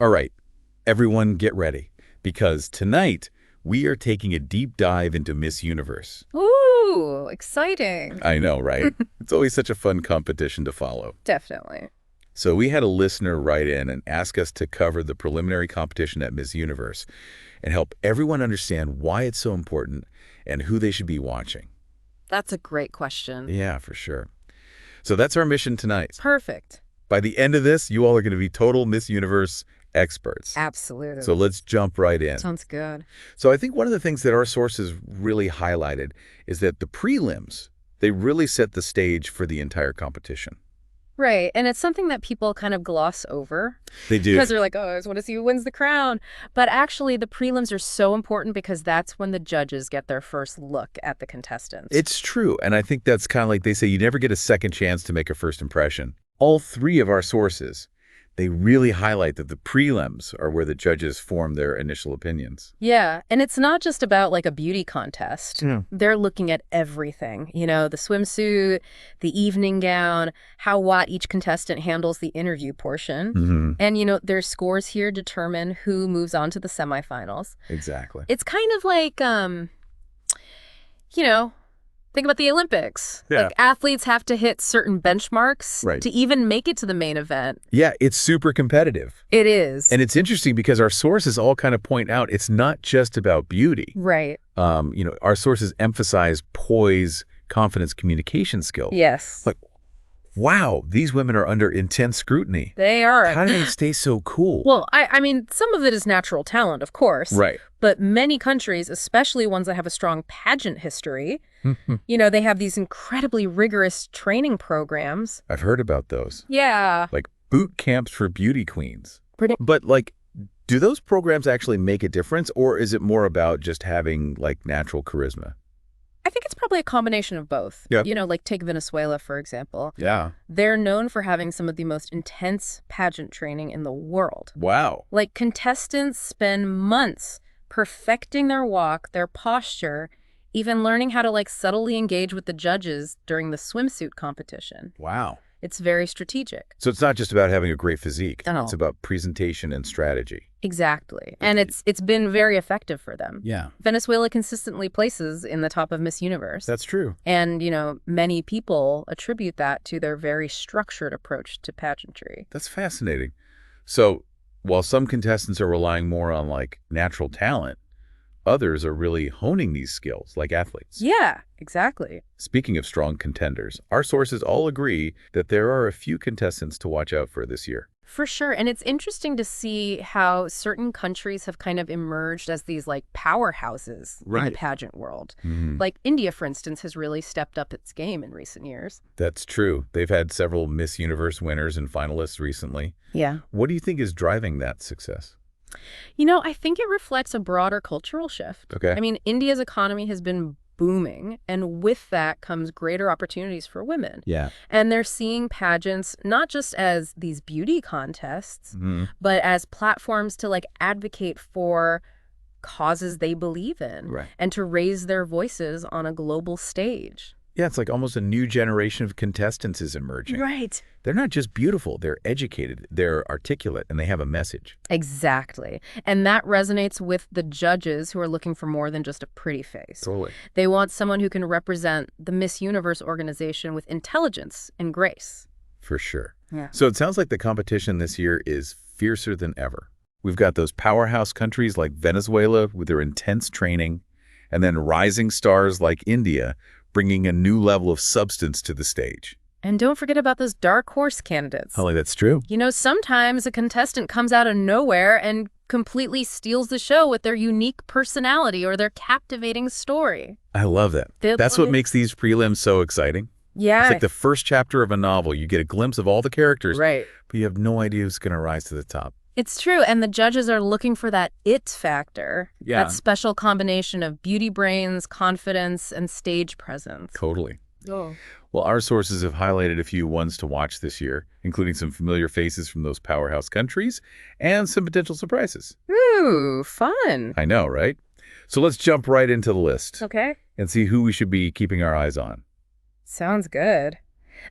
All right, everyone get ready, because tonight we are taking a deep dive into Miss Universe. Ooh, exciting. I know, right? It's always such a fun competition to follow. Definitely. So we had a listener write in and ask us to cover the preliminary competition at Miss Universe and help everyone understand why it's so important and who they should be watching. That's a great question. Yeah, for sure. So that's our mission tonight. Perfect. By the end of this, you all are going to be total Miss Universe experts. Absolutely. So let's jump right in. Sounds good. So I think one of the things that our sources really highlighted is that the prelims, they really set the stage for the entire competition. Right. And it's something that people kind of gloss over. They do. Because they're like, oh, I just want to see who wins the crown. But actually, the prelims are so important because that's when the judges get their first look at the contestants. It's true. And I think that's kind of like they say you never get a second chance to make a first impression. All three of our sources, they really highlight that the prelims are where the judges form their initial opinions. Yeah. And it's not just about like a beauty contest. Yeah. They're looking at everything. You know, the swimsuit, the evening gown, how what each contestant handles the interview portion. Mm-hmm. And, you know, their scores here determine who moves on to the semifinals. Exactly. It's kind of like, you know, think about the Olympics. Yeah. Like athletes have to hit certain benchmarks Right. to even make it to the main event. Yeah, it's super competitive. It is. And it's interesting because our sources all kind of point out it's not just about beauty. Right. Our sources emphasize poise, confidence, communication skills. Yes. Like, wow, these women are under intense scrutiny. They are. How do they stay so cool? Well, I mean, some of it is natural talent, of course. Right. But many countries, especially ones that have a strong pageant history, you know, they have these incredibly rigorous training programs. I've heard about those. Yeah. Like boot camps for beauty queens. Pretty. But like, do those programs actually make a difference, or is it more about just having like natural charisma? I think it's probably a combination of both. Yeah. You know, like take Venezuela, for example. Yeah. They're known for having some of the most intense pageant training in the world. Wow. Like contestants spend months perfecting their walk, their posture, even learning how to like subtly engage with the judges during the swimsuit competition. Wow. It's very strategic. So it's not just about having a great physique. No. It's about presentation and strategy. Exactly. And it's been very effective for them. Yeah. Venezuela consistently places in the top of Miss Universe. That's true. And, you know, many people attribute that to their very structured approach to pageantry. That's fascinating. So while some contestants are relying more on like natural talent, others are really honing these skills like athletes. Yeah, exactly. Speaking of strong contenders, our sources all agree that there are a few contestants to watch out for this year. For sure. And it's interesting to see how certain countries have kind of emerged as these like powerhouses in Right. the pageant world. Mhm. Like India, for instance, has really stepped up its game in recent years. That's true. They've had several Miss Universe winners and finalists recently. Yeah. What do you think is driving that success? You know, I think it reflects a broader cultural shift. Okay. I mean, India's economy has been booming, and with that comes greater opportunities for women. Yeah. And they're seeing pageants not just as these beauty contests, Mhm. but as platforms to like advocate for causes they believe in Right. and to raise their voices on a global stage. Yeah, it's like almost a new generation of contestants is emerging. Right. They're not just beautiful, they're educated, they're articulate, and they have a message. Exactly. And that resonates with the judges who are looking for more than just a pretty face. Totally. They want someone who can represent the Miss Universe organization with intelligence and grace. For sure. Yeah. So it sounds like the competition this year is fiercer than ever. We've got those powerhouse countries like Venezuela with their intense training, and then rising stars like India bringing a new level of substance to the stage. And don't forget about those dark horse candidates. Holly, that's true. You know, sometimes a contestant comes out of nowhere and completely steals the show with their unique personality or their captivating story. I love that. That's what makes these prelims so exciting. Yeah. It's like the first chapter of a novel. You get a glimpse of all the characters, Right. but you have no idea who's going to rise to the top. It's true. And the judges are looking for that it factor. Yeah. That special combination of beauty brains, confidence, and stage presence. Totally. Oh. Well, our sources have highlighted a few ones to watch this year, including some familiar faces from those powerhouse countries and some potential surprises. Ooh, fun. I know, right? So let's jump right into the list Okay. and see who we should be keeping our eyes on. Sounds good.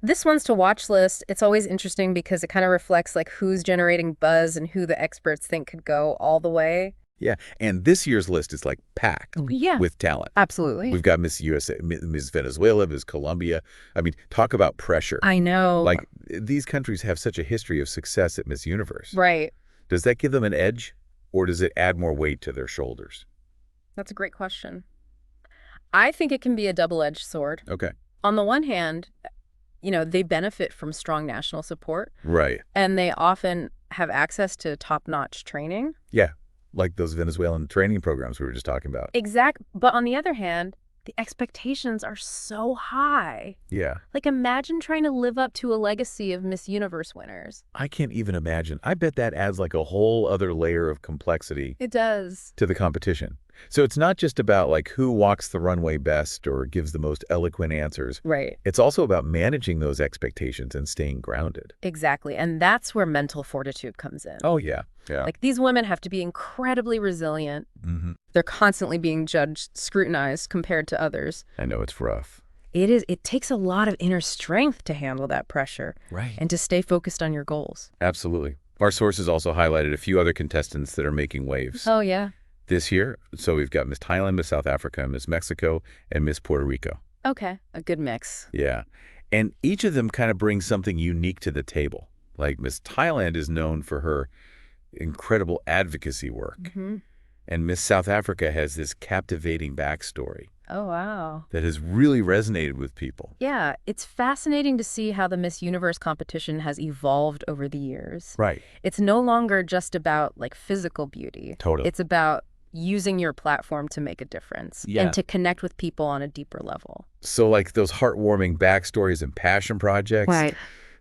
This one's to watch list. It's always interesting because it kind of reflects like who's generating buzz and who the experts think could go all the way. Yeah, and this year's list is like packed Yeah, with talent. absolutely. We've got Miss USA, Miss Venezuela, Miss Colombia. I mean, talk about pressure. I know. Like, these countries have such a history of success at Miss Universe. Right. Does that give them an edge, or does it add more weight to their shoulders? That's a great question. I think it can be a double-edged sword. Okay. On the one hand, they benefit from strong national support, Right. and they often have access to top-notch training. Yeah, like those Venezuelan training programs we were just talking about. But on the other hand, the expectations are so high. Yeah. Like, imagine trying to live up to a legacy of Miss Universe winners. I can't even imagine. I bet that adds like a whole other layer of complexity It does. to the competition. So it's not just about like who walks the runway best or gives the most eloquent answers. Right. It's also about managing those expectations and staying grounded. Exactly. And that's where mental fortitude comes in. Oh, yeah. Yeah. Like, these women have to be incredibly resilient. Mm-hmm. They're constantly being judged, scrutinized compared to others. I know it's rough. It takes a lot of inner strength to handle that pressure. Right. And to stay focused on your goals. Absolutely. Our sources also highlighted a few other contestants that are making waves Oh, yeah. this year. So we've got Miss Thailand, Miss South Africa, Miss Mexico, and Miss Puerto Rico. Okay. A good mix. Yeah. And each of them kind of brings something unique to the table. Like Miss Thailand is known for her incredible advocacy work. Mm-hmm. And Miss South Africa has this captivating backstory Oh, wow. that has really resonated with people. Yeah, it's fascinating to see how the Miss Universe competition has evolved over the years. Right. It's no longer just about like physical beauty. Totally. It's about using your platform to make a difference Yeah. and to connect with people on a deeper level. So like those heartwarming backstories and passion projects,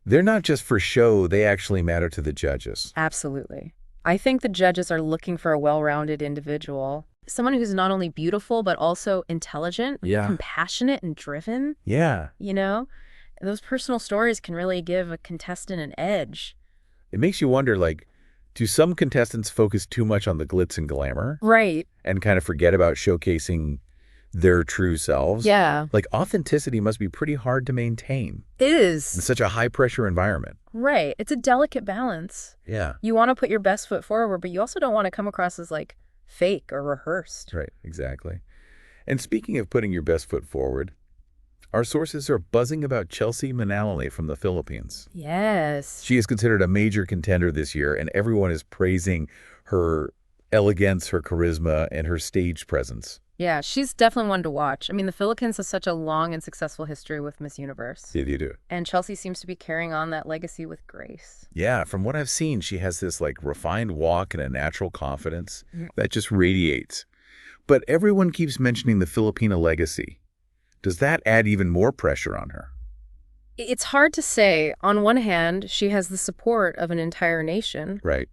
they're not just for show, they actually matter to the judges. Absolutely. I think the judges are looking for a well-rounded individual, someone who's not only beautiful, but also intelligent, Yeah. compassionate, and driven. Yeah. Those personal stories can really give a contestant an edge. It makes you wonder, like, do some contestants focus too much on the glitz and glamour Right. and kind of forget about showcasing their true selves? Yeah. Like, authenticity must be pretty hard to maintain It in is. such a high-pressure environment. Right. It's a delicate balance. Yeah. You want to put your best foot forward, but you also don't want to come across as like fake or rehearsed. Right, exactly. And speaking of putting your best foot forward, our sources are buzzing about Chelsea Manalo from the Philippines. Yes. She is considered a major contender this year, and everyone is praising her elegance, her charisma, and her stage presence. Yeah, she's definitely one to watch. I mean, the Philippines has such a long and successful history with Miss Universe. Yeah, you do. And Chelsea seems to be carrying on that legacy with grace. Yeah, from what I've seen, she has this like refined walk and a natural confidence that just radiates. But everyone keeps mentioning the Filipina legacy. Does that add even more pressure on her? It's hard to say. On one hand, she has the support of an entire nation. Right.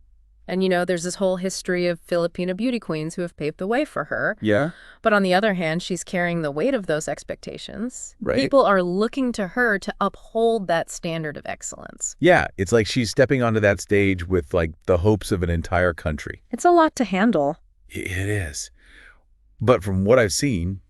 And, there's this whole history of Filipina beauty queens who have paved the way for her. Yeah. But on the other hand, she's carrying the weight of those expectations. Right. People are looking to her to uphold that standard of excellence. Yeah, it's like she's stepping onto that stage with like the hopes of an entire country. It's a lot to handle. It is. But from what I've seen,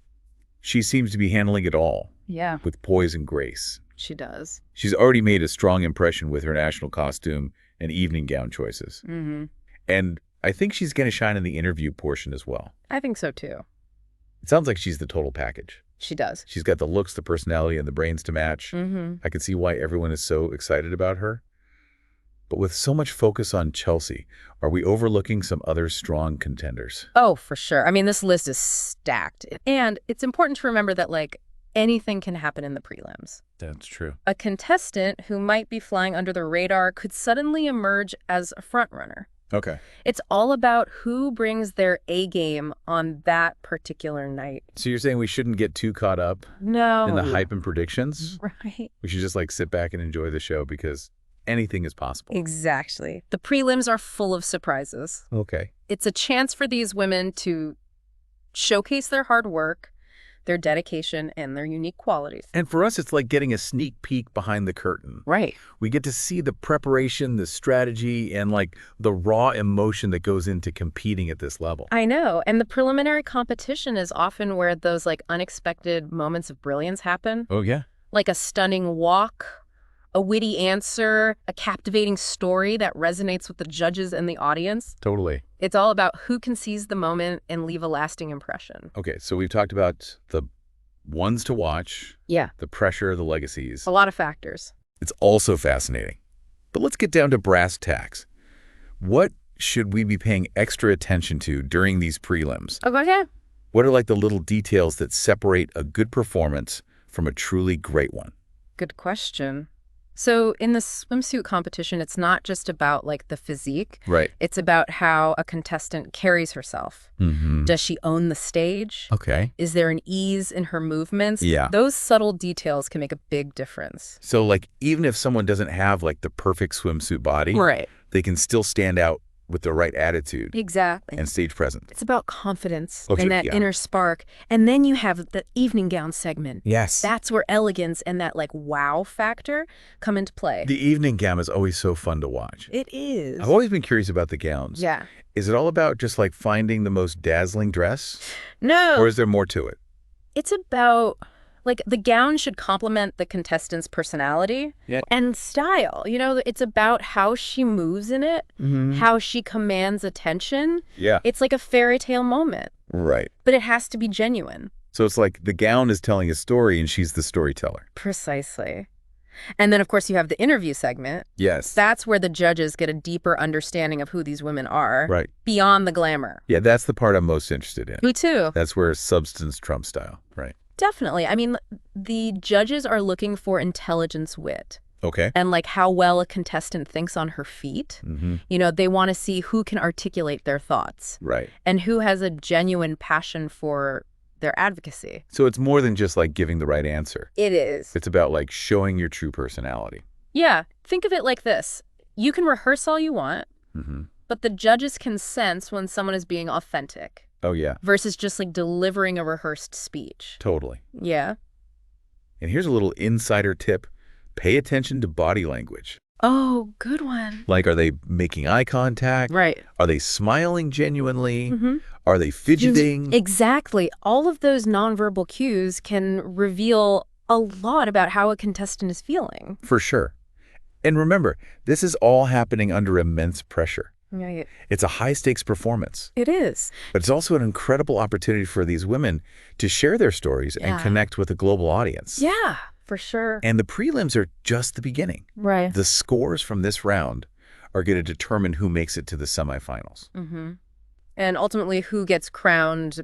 she seems to be handling it all Yeah, with poise and grace. she does. She's already made a strong impression with her national costume and evening gown choices. Mm-hmm. And I think she's going to shine in the interview portion as well. I think so, too. It sounds like she's the total package. She does. She's got the looks, the personality, and the brains to match. Mm-hmm. I can see why everyone is so excited about her. But with so much focus on Chelsea, are we overlooking some other strong contenders? Oh, for sure. I mean, this list is stacked. And it's important to remember that, anything can happen in the prelims. That's true. A contestant who might be flying under the radar could suddenly emerge as a frontrunner. Okay. It's all about who brings their A game on that particular night. So you're saying we shouldn't get too caught up No. in the hype and predictions? Right. We should just sit back and enjoy the show because anything is possible. Exactly. The prelims are full of surprises. Okay. It's a chance for these women to showcase their hard work, their dedication, and their unique qualities. And for us, it's like getting a sneak peek behind the curtain. Right. We get to see the preparation, the strategy, and the raw emotion that goes into competing at this level. I know. And the preliminary competition is often where those unexpected moments of brilliance happen. Oh, yeah. Like a stunning walk, a witty answer, a captivating story that resonates with the judges and the audience. Totally. It's all about who can seize the moment and leave a lasting impression. Okay, so we've talked about the ones to watch, Yeah, the pressure, the legacies. a lot of factors. It's also fascinating. But let's get down to brass tacks. What should we be paying extra attention to during these prelims? Okay. What are like the little details that separate a good performance from a truly great one? Good question. So in the swimsuit competition, it's not just about like the physique. Right. It's about how a contestant carries herself. Mm-hmm. Does she own the stage? Okay. Is there an ease in her movements? Yeah. Those subtle details can make a big difference. So like even if someone doesn't have like the perfect swimsuit body, Right. they can still stand out with the right attitude Exactly. and stage presence. It's about confidence Okay, and that yeah. inner spark. And then you have the evening gown segment. Yes. That's where elegance and that like wow factor come into play. The evening gown is always so fun to watch. It is. I've always been curious about the gowns. Yeah. Is it all about just like finding the most dazzling dress? No. Or is there more to it? It's about, like, the gown should complement the contestant's personality and style. You know, it's about how she moves in it, how she commands attention. Yeah. It's like a fairy tale moment, Right. but it has to be genuine. So it's like the gown is telling a story and she's the storyteller. Precisely. And then, of course, you have the interview segment. Yes. That's where the judges get a deeper understanding of who these women are. Right. Beyond the glamour. Yeah, that's the part I'm most interested in. Me too. That's where substance trumps style. Right. Definitely. I mean, the judges are looking for intelligence, wit, Okay. and like how well a contestant thinks on her feet. Mm-hmm. You know, they want to see who can articulate their thoughts Right. and who has a genuine passion for their advocacy. So it's more than just like giving the right answer. It is. It's about like showing your true personality. Yeah. Think of it like this. You can rehearse all you want, Mm-hmm. but the judges can sense when someone is being authentic Oh, yeah. versus just like delivering a rehearsed speech. Totally. Yeah. And here's a little insider tip. Pay attention to body language. Oh, good one. Like, are they making eye contact? Right. Are they smiling genuinely? Mm-hmm. Are they fidgeting? Exactly. All of those nonverbal cues can reveal a lot about how a contestant is feeling. For sure. And remember, this is all happening under immense pressure. Right. It's a high-stakes performance, It is. but it's also an incredible opportunity for these women to share their stories and Yeah. connect with a global audience. Yeah, for sure. And the prelims are just the beginning. Right. The scores from this round are going to determine who makes it to the semifinals. Mm-hmm. And ultimately, who gets crowned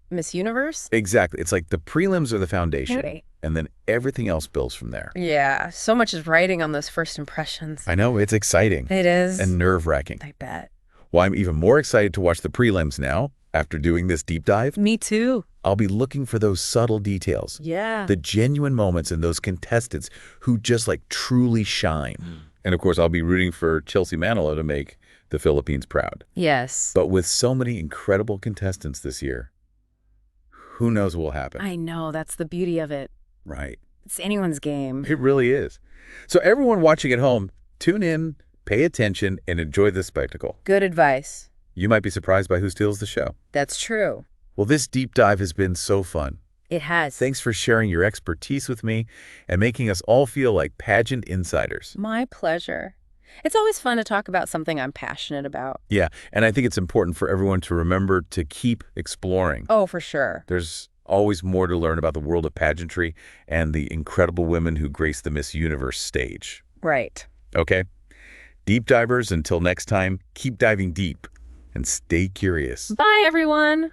Miss Universe? Exactly. It's like the prelims are the foundation, Right. and then everything else builds from there. Yeah, so much is riding on those first impressions. I know, it's exciting It is. and nerve-wracking. I bet. Well, I'm even more excited to watch the prelims now. After doing this deep dive, Me too. I'll be looking for those subtle details, Yeah. the genuine moments in those contestants who just like truly shine. And of course, I'll be rooting for Chelsea Manalo to make the Philippines proud. Yes. But with so many incredible contestants this year, who knows what will happen? I know. That's the beauty of it. Right. It's anyone's game. It really is. So everyone watching at home, tune in, pay attention, and enjoy this spectacle. Good advice. You might be surprised by who steals the show. That's true. Well, this deep dive has been so fun. It has. Thanks for sharing your expertise with me and making us all feel like pageant insiders. My pleasure. It's always fun to talk about something I'm passionate about. Yeah, and I think it's important for everyone to remember to keep exploring. Oh, for sure. There's always more to learn about the world of pageantry and the incredible women who grace the Miss Universe stage. Right. Okay? Deep divers, until next time, keep diving deep and stay curious. Bye, everyone.